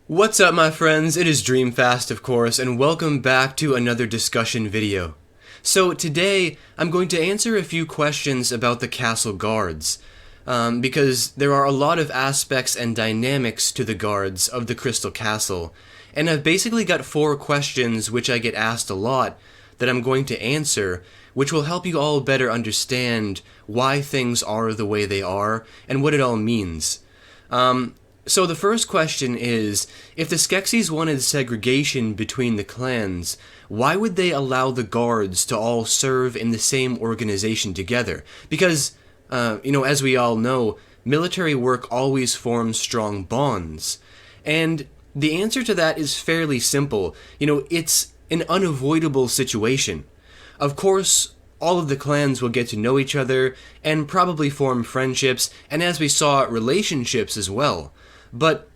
What's up, my friends? It is Dreamfast, of course, and welcome back to another discussion video. So today, I'm going to answer a few questions about the castle guards, because there are a lot of aspects and dynamics to the guards of the Crystal Castle, and I've basically got 4 questions which I get asked a lot that I'm going to answer, which will help you all better understand why things are the way they are, and what it all means. So the first question is, if the Skeksis wanted segregation between the clans, why would they allow the guards to all serve in the same organization together? Because, as we all know, military work always forms strong bonds. And the answer to that is fairly simple. It's an unavoidable situation. Of course, all of the clans will get to know each other and probably form friendships, and as we saw, relationships as well. But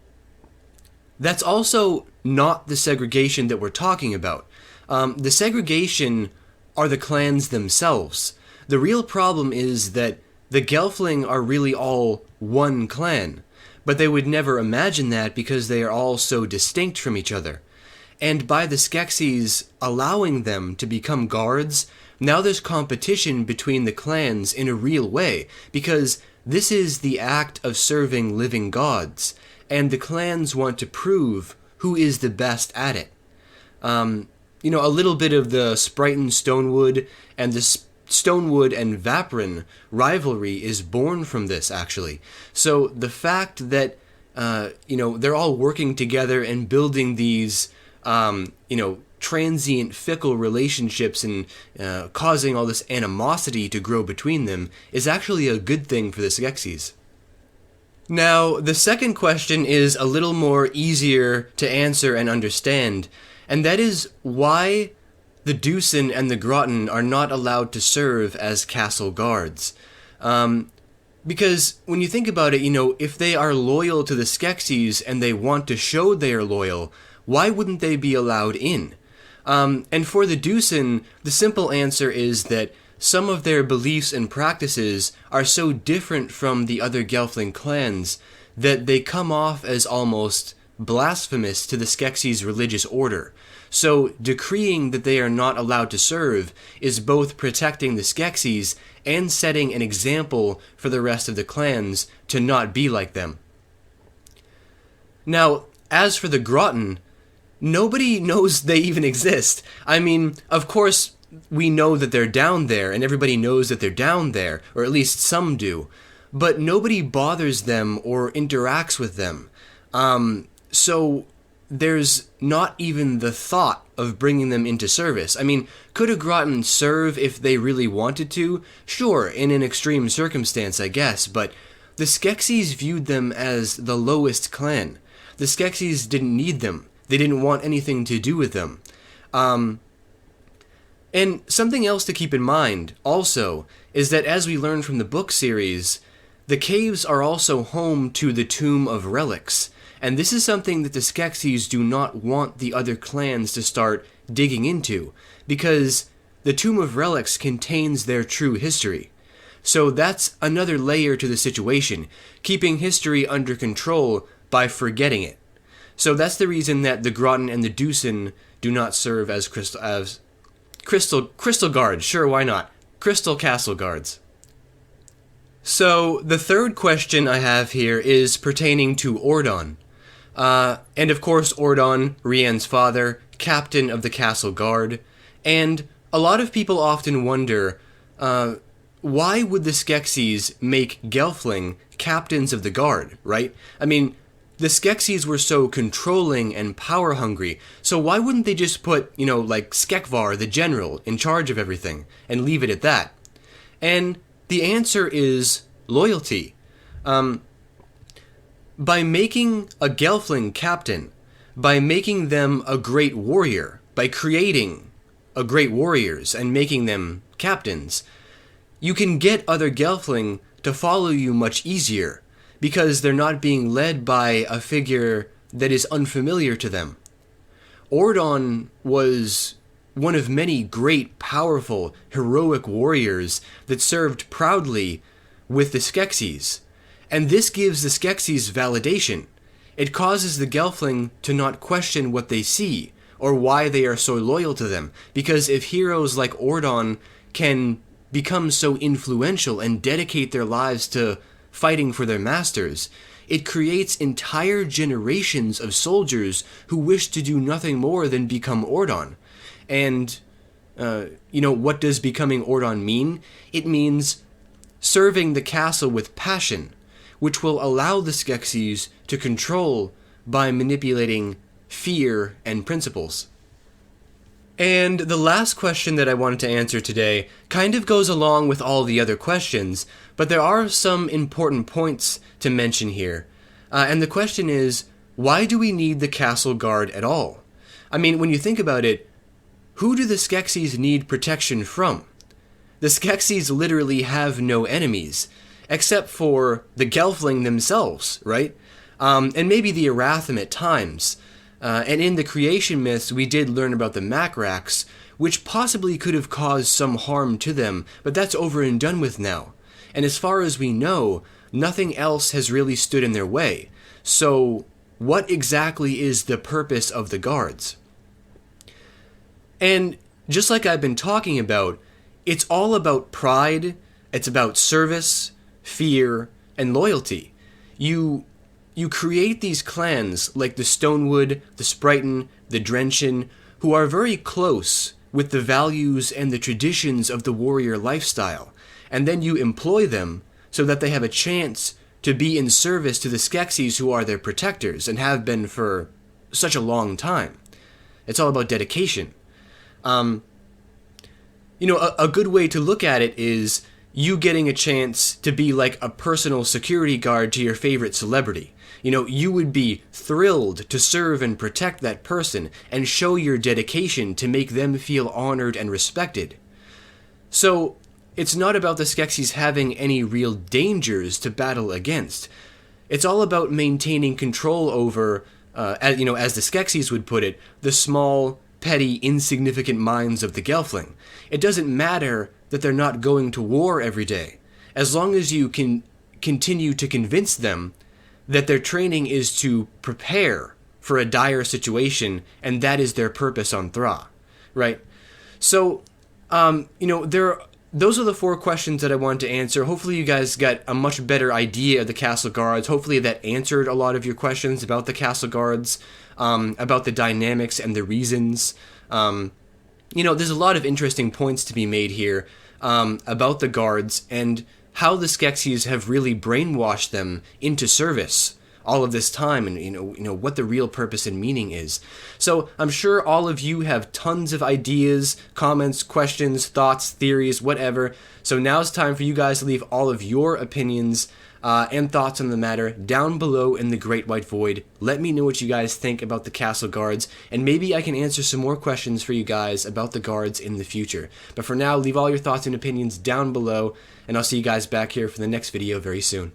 that's also not the segregation that we're talking about. The segregation are the clans themselves. The real problem is that the Gelfling are really all one clan, but they would never imagine that because they are all so distinct from each other. And by the Skeksis allowing them to become guards, now there's competition between the clans in a real way, because this is the act of serving living gods, and the clans want to prove who is the best at it. A little bit of the Sprighton Stonewood and the Stonewood and Vaprin rivalry is born from this, actually. So the fact that, they're all working together and building these, transient, fickle relationships and causing all this animosity to grow between them is actually a good thing for the Skeksis. Now, the second question is a little more easier to answer and understand, and that is why the doosan and the groton are not allowed to serve as castle guards. Because when you think about it, if they are loyal to the Skeksis and they want to show they are loyal, why wouldn't they be allowed in? And for the doosan, the simple answer is that some of their beliefs and practices are so different from the other Gelfling clans that they come off as almost blasphemous to the Skeksis' religious order. So decreeing that they are not allowed to serve is both protecting the Skeksis and setting an example for the rest of the clans to not be like them. Now, as for the groton, nobody knows they even exist. I mean, of course, we know that they're down there, and everybody knows that they're down there, or at least some do, but nobody bothers them or interacts with them. So there's not even the thought of bringing them into service. I mean, could a groton serve if they really wanted to? Sure, in an extreme circumstance, I guess, but the Skeksis viewed them as the lowest clan. The Skeksis didn't need them. They didn't want anything to do with them. And something else to keep in mind, also, is that as we learn from the book series, the caves are also home to the Tomb of Relics, and this is something that the Skeksis do not want the other clans to start digging into, because the Tomb of Relics contains their true history. So that's another layer to the situation, keeping history under control by forgetting it. So that's the reason that the groton and the doosan do not serve as crystal guards. Sure, why not? Crystal Castle guards. So the third question I have here is pertaining to Ordon. And of course Ordon, Rienne's father, captain of the castle guard. And a lot of people often wonder, why would the Skeksis make Gelfling captains of the guard, right? I mean, the Skeksis were so controlling and power-hungry, so why wouldn't they just put, like Skekvar, the general, in charge of everything, and leave it at that? And the answer is loyalty. By making a Gelfling captain, by making them a great warrior, by creating a great warriors and making them captains, you can get other Gelfling to follow you much easier, because they're not being led by a figure that is unfamiliar to them. Ordon was one of many great, powerful, heroic warriors that served proudly with the Skeksis, and this gives the Skeksis validation. it causes the Gelfling to not question what they see, or why they are so loyal to them. Because if heroes like Ordon can become so influential and dedicate their lives to fighting for their masters, it creates entire generations of soldiers who wish to do nothing more than become Ordon. And, what does becoming Ordon mean? It means serving the castle with passion, which will allow the Skeksis to control by manipulating fear and principles. And the last question that I wanted to answer today kind of goes along with all the other questions, but there are some important points to mention here. And the question is, why do we need the castle guard at all? I mean, when you think about it, who do the Skeksis need protection from? The Skeksis literally have no enemies, except for the Gelfling themselves, right? And maybe the Arathim at times. And in the creation myths, we did learn about the Macrax, which possibly could have caused some harm to them, but that's over and done with now. And as far as we know, nothing else has really stood in their way. So, what exactly is the purpose of the guards? And just like I've been talking about, it's all about pride, it's about service, fear, and loyalty. You create these clans like the Stonewood, the Sprighton, the Drenchen, who are very close with the values and the traditions of the warrior lifestyle, and then you employ them so that they have a chance to be in service to the Skeksis who are their protectors and have been for such a long time. It's all about dedication. A good way to look at it is you getting a chance to be like a personal security guard to your favorite celebrity. You would be thrilled to serve and protect that person and show your dedication to make them feel honored and respected. So, it's not about the Skeksis having any real dangers to battle against. It's all about maintaining control over, as the Skeksis would put it, the small, petty, insignificant minds of the Gelfling. It doesn't matter that they're not going to war every day, as long as you can continue to convince them that their training is to prepare for a dire situation, and that is their purpose on Thra, right? So, those are the 4 questions that I wanted to answer. Hopefully you guys got a much better idea of the castle guards. Hopefully that answered a lot of your questions about the castle guards, about the dynamics and the reasons. There's a lot of interesting points to be made here about the guards and how the Skeksis have really brainwashed them into service all of this time, and what the real purpose and meaning is. So I'm sure all of you have tons of ideas, comments, questions, thoughts, theories, whatever. So now it's time for you guys to leave all of your opinions and thoughts on the matter down below in the Great White Void. Let me know what you guys think about the castle guards, and maybe I can answer some more questions for you guys about the guards in the future. But for now, leave all your thoughts and opinions down below, and I'll see you guys back here for the next video very soon.